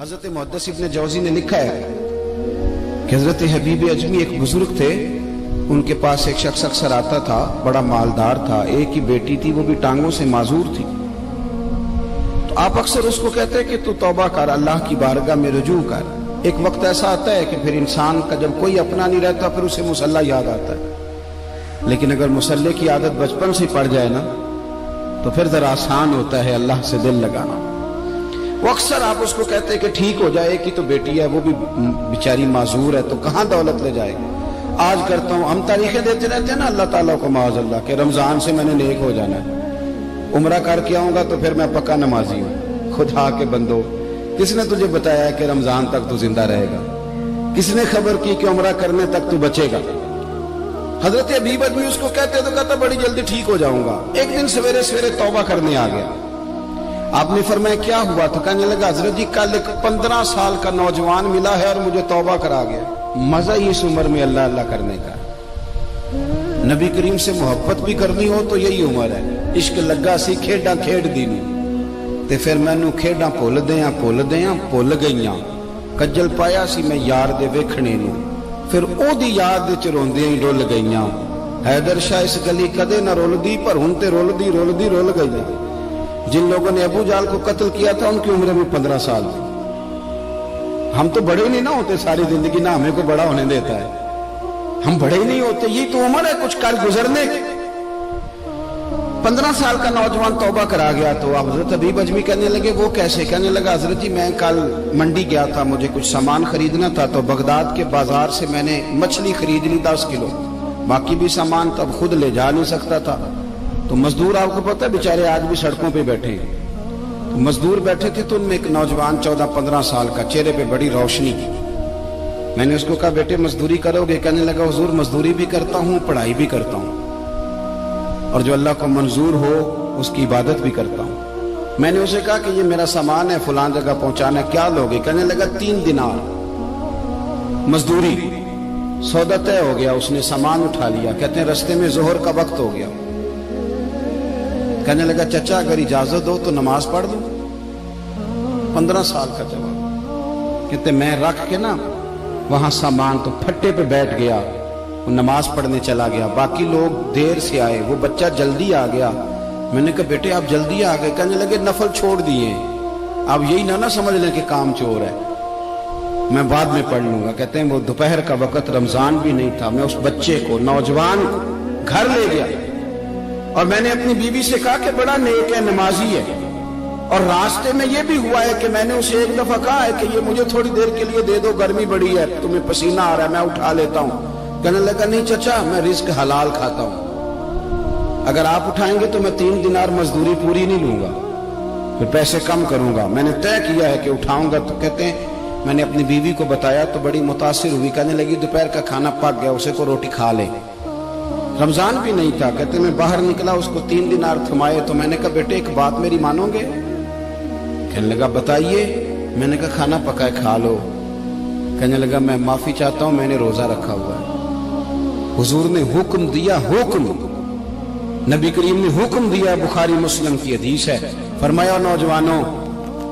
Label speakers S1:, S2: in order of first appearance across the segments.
S1: حضرت محدث ابن جوزی نے لکھا ہے کہ حضرت حبیب اجمی ایک بزرگ تھے، ان کے پاس ایک شخص اکثر آتا تھا، بڑا مالدار تھا، ایک ہی بیٹی تھی، وہ بھی ٹانگوں سے معذور تھی۔ تو آپ اکثر اس کو کہتے ہیں کہ تو توبہ کر، اللہ کی بارگاہ میں رجوع کر۔ ایک وقت ایسا آتا ہے کہ پھر انسان کا جب کوئی اپنا نہیں رہتا پھر اسے مصلی یاد آتا ہے، لیکن اگر مصلی کی عادت بچپن سے پڑ جائے نا تو پھر ذرا آسان ہوتا ہے اللہ سے دل لگانا۔ وہ اکثر آپ اس کو کہتے ہیں کہ ٹھیک ہو جائے کہ تو بیٹی ہے، وہ بھی بیچاری معذور ہے، تو کہاں دولت لے جائے گی۔ آج کرتا ہوں، ہم تاریخیں دیتے رہتے ہیں نا اللہ تعالیٰ کو معاذ اللہ کہ رمضان سے میں نے نیک ہو جانا ہے، عمرہ کر کے آؤں گا تو پھر میں پکا نمازی ہوں۔ خدا کے بندو، کس نے تجھے بتایا کہ رمضان تک تو زندہ رہے گا؟ کس نے خبر کی کہ عمرہ کرنے تک تو بچے گا؟ حضرت حبیب اجمی اس کو کہتے تو کہتا بڑی جلدی ٹھیک ہو جاؤں گا۔ ایک دن سویرے سویرے توبہ کرنے آ گیا۔ آپ نے فرمایا کیا ہوا؟ تو کہنے لگا حضرت جی کل ایک 15 سال کا نوجوان ملا ہے اور مجھے توبہ کرا گیا۔ مزہ ہی اس عمر میں اللہ اللہ کرنے کا، نبی کریم سے محبت بھی کرنی ہو تو یہی عمر ہے۔ عشق لگا سی کھیڈاں کھیڈ دینی تے پھر مینوں کھیڈاں بھول بھول گئیاں، کجل پایا سی میں یار دے ویکھنے نوں، پھر او دی یاد وچ روندیاں ہی رول گئیاں۔ حیدر شاہ اس گلی کدے نہ رولدی پر ہن تے رولدی رول گئیاں۔ جن لوگوں نے ابو جہل کو قتل کیا تھا ان کی عمر بھی 15 سال تھی۔ ہم تو بڑے ہی نہیں نہ ہوتے ساری زندگی، نہ ہمیں کو بڑا ہونے دیتا ہے، ہم بڑے ہی نہیں ہوتے، یہ تو عمر ہے کچھ کر گزرنے کی۔ 15 سال کا نوجوان توبہ کرا گیا تو آپ حضرت حبیب اجمی کہنے لگے وہ کیسے؟ کہنے لگا حضرت جی میں کل منڈی گیا تھا، مجھے کچھ سامان خریدنا تھا، تو بغداد کے بازار سے میں نے مچھلی خرید لی 10 کلو، باقی بھی سامان تب خود لے جا نہیں سکتا تھا۔ تو مزدور آپ کو پتہ ہے بیچارے آج بھی سڑکوں پہ بیٹھے ہیں، تو مزدور بیٹھے تھے تو ان میں ایک نوجوان 14-15 سال کا، چہرے پہ بڑی روشنی کی۔ میں نے اس کو کہا بیٹے مزدوری کرو گے؟ کہنے لگا حضور مزدوری بھی کرتا ہوں، پڑھائی بھی کرتا ہوں، اور جو اللہ کو منظور ہو اس کی عبادت بھی کرتا ہوں۔ میں نے اسے کہا کہ یہ میرا سامان ہے فلان جگہ پہنچانا ہے، کیا لوگے؟ کہنے لگا 3 دینار مزدوری۔ سودا طے ہو گیا، اس نے سامان اٹھا لیا۔ کہتے ہیں رستے میں ظہر کا وقت ہو گیا، کہنے لگا چچا اگر اجازت دو تو نماز پڑھ دوں۔ 15 سال کا جوان، کہتے میں رکھ کے نا وہاں سامان تو پھٹے پہ بیٹھ گیا، وہ نماز پڑھنے چلا گیا۔ باقی لوگ دیر سے آئے، وہ بچہ جلدی آ گیا۔ میں نے کہا بیٹے آپ جلدی آ گئے؟ کہنے لگے نفل چھوڑ دیے، آپ یہی نہ سمجھ لیں کہ کام چور ہے، میں بعد میں پڑھ لوں گا۔ کہتے ہیں وہ دوپہر کا وقت، رمضان بھی نہیں تھا، میں اس بچے کو نوجوان گھر لے گیا اور میں نے اپنی بیوی سے کہا کہ بڑا نیک ہے، نمازی ہے، اور راستے میں یہ بھی ہوا ہے کہ میں نے اسے ایک دفعہ کہا ہے کہ یہ مجھے تھوڑی دیر کے لیے دے دو، گرمی بڑی ہے، تمہیں پسینہ آ رہا ہے، میں اٹھا لیتا ہوں۔ کہنے لگا نہیں چچا میں رزق حلال کھاتا ہوں، اگر آپ اٹھائیں گے تو میں 3 دینار مزدوری پوری نہیں لوں گا، پھر پیسے کم کروں گا، میں نے طے کیا ہے کہ اٹھاؤں گا۔ تو کہتے ہیں میں نے اپنی بیوی کو بتایا تو بڑی متاثر ہوئی، کہنے لگی دوپہر کا کھانا پک گیا، اسے کو روٹی کھا لے۔ رمضان بھی نہیں تھا۔ کہتے میں باہر نکلا، اس کو 3 دینار تھمائے تو میں نے کہا بیٹے ایک بات میری مانو گے؟ کہنے لگا بتائیے۔ میں نے کہا کھانا پکا ہے کھا لو۔ کہنے لگا میں معافی چاہتا ہوں، میں نے روزہ رکھا ہوا ہے۔ حضور نے حکم دیا، حکم نبی کریم نے حکم دیا، بخاری مسلم کی حدیث ہے، فرمایا نوجوانوں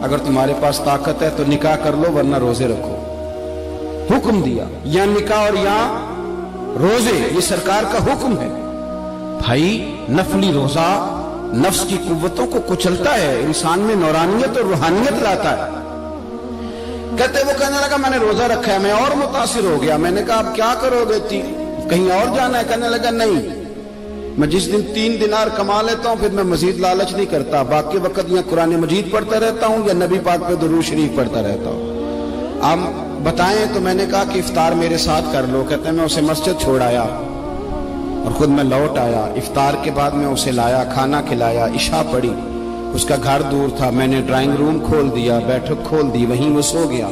S1: اگر تمہارے پاس طاقت ہے تو نکاح کر لو ورنہ روزے رکھو۔ حکم دیا، یا نکاح اور یا روزے، یہ سرکار کا حکم ہے۔ بھائی نفلی روزہ نفس کی قوتوں کو کچلتا ہے، انسان میں نورانیت اور روحانیت لاتا ہے۔ کہتے وہ کہنے لگا میں نے روزہ رکھا ہے، میں اور متاثر ہو گیا۔ میں نے کہا آپ کیا کرو گے؟ کہیں اور جانا ہے؟ کہنے لگا نہیں، میں جس دن 3 دینار کما لیتا ہوں پھر میں مزید لالچ نہیں کرتا، باقی وقت یا قرآن مجید پڑھتا رہتا ہوں یا نبی پاک پہ درود شریف پڑھتا رہتا ہوں۔ آپ بتائیں تو میں نے کہا کہ افطار میرے ساتھ کر لو۔ کہتے ہیں میں اسے مسجد چھوڑ آیا اور خود میں لوٹ آیا۔ افطار کے بعد میں اسے لایا، کھانا کھلایا، عشاء پڑھی۔ اس کا گھر دور تھا، میں نے ڈرائنگ روم کھول دیا، بیٹھک کھول دی، وہیں وہ سو گیا۔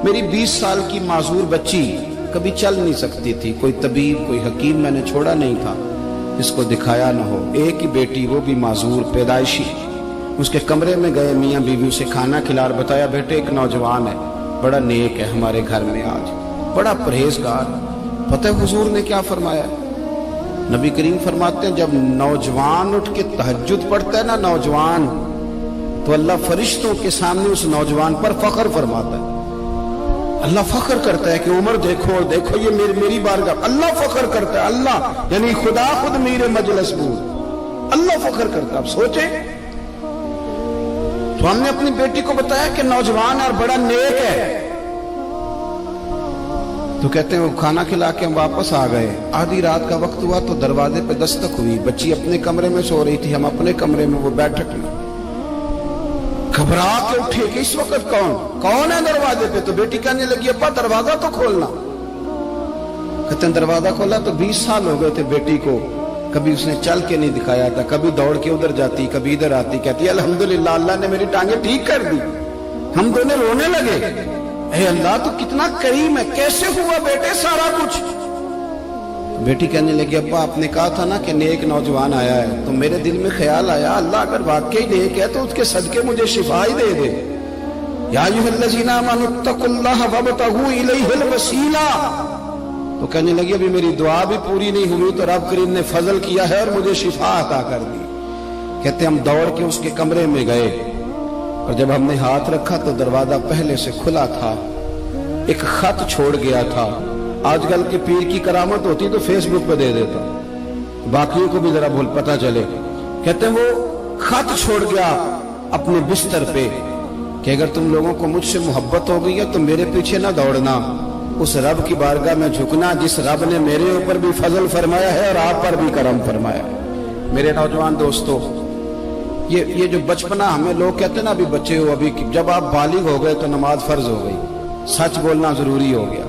S1: میری 20 سال کی معذور بچی کبھی چل نہیں سکتی تھی، کوئی طبیب کوئی حکیم میں نے چھوڑا نہیں تھا اس کو دکھایا نہ ہو۔ ایک ہی بیٹی، وہ بھی معذور پیدائشی۔ اس کے کمرے میں گئے، میاں بیوی اسے کھانا کھلا اور بتایا بیٹے ایک نوجوان ہے، بڑا نیک ہے ہمارے گھر میں، آج بڑا پرہیزگار۔ پتہ ہے حضور نے کیا فرمایا؟ نبی کریم فرماتے ہیں جب نوجوان اٹھ کے تہجد پڑھتا ہے نا، نوجوان تو اللہ فرشتوں کے سامنے اس نوجوان پر فخر فرماتا ہے. اللہ فخر کرتا ہے کہ عمر دیکھو دیکھو یہ میری بارگاہ. اللہ فخر کرتا ہے, اللہ یعنی خدا خود میرے مجلس بود, اللہ فخر کرتا ہے. اب سوچیں, تو ہم نے اپنی بیٹی کو بتایا کہ نوجوان اور بڑا نیک ہے, تو کہتے ہیں وہ کھانا کھلا کے ہم واپس آ گئے. آدھی رات کا وقت ہوا تو دروازے پہ دستک ہوئی. بچی اپنے کمرے میں سو رہی تھی, ہم اپنے کمرے میں, وہ بیٹھک میں. گھبرا کے اٹھے کہ اس وقت کون ہے دروازے پہ؟ تو بیٹی کہنے لگی ابا دروازہ تو کھولنا. کہتے ہیں دروازہ کھولا تو 20 سال ہو گئے تھے بیٹی کو, کبھی اس نے چل کے نہیں دکھایا تھا, کبھی دوڑ کے ادھر جاتی کبھی ادھر آتی. کہتی الحمدللہ اللہ نے میری ٹانگیں ٹھیک کر دی. ہم دونوں رونے لگے, اے اللہ تو کتنا کریم ہے, کیسے ہوا بیٹے سارا کچھ؟ بیٹی کہنے لگی ابا آپ نے کہا تھا نا کہ نیک نوجوان آیا ہے, تو میرے دل میں خیال آیا اللہ اگر واقعی نیک ہے تو اس کے صدقے مجھے شفا ہی دے دے. یا ایھا الذین آمنوا اتقوا اللہ وابتغوا الیہ الوسیلہ. تو کہنے لگی ابھی میری دعا بھی پوری نہیں ہوئی تو رب کریم نے فضل کیا ہے اور مجھے شفا عطا کر دی. کہتے ہم دوڑ کے اس کے کمرے میں گئے, اور جب ہم نے ہاتھ رکھا تو دروازہ پہلے سے کھلا تھا. ایک خط چھوڑ گیا تھا. آج کل کے پیر کی کرامت ہوتی تو فیس بک پہ دے دیتا, باقیوں کو بھی ذرا بھول پتہ چلے. کہتے ہیں وہ خط چھوڑ گیا اپنے بستر پہ کہ اگر تم لوگوں کو مجھ سے محبت ہو گئی ہے تو میرے پیچھے نہ دوڑنا, اس رب کی بارگاہ میں جھکنا جس رب نے میرے اوپر بھی فضل فرمایا ہے اور آپ پر بھی کرم فرمایا ہے. میرے نوجوان دوستو, یہ جو بچپنا ہمیں لوگ کہتے ہیں نا ابھی بچے ہو, ابھی جب آپ بالغ ہو گئے تو نماز فرض ہو گئی, سچ بولنا ضروری ہو گیا,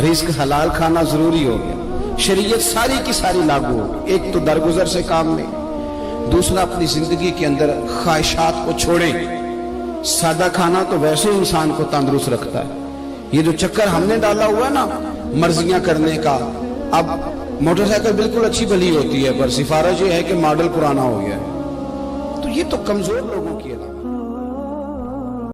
S1: رزق حلال کھانا ضروری ہو گیا, شریعت ساری کی ساری لاگو ہو گئی. ایک تو درگزر سے کام لیں, دوسرا اپنی زندگی کے اندر خواہشات کو چھوڑیں. سادہ کھانا تو ویسے انسان کو تندرست رکھتا ہے. یہ جو چکر ہم نے ڈالا ہوا ہے نا مرضیاں کرنے کا, اب موٹر سائیکل بالکل اچھی بھلی ہوتی ہے پر سفارش یہ ہے کہ ماڈل پرانا ہو گیا ہے, تو یہ تو کمزور لوگوں کی علامت.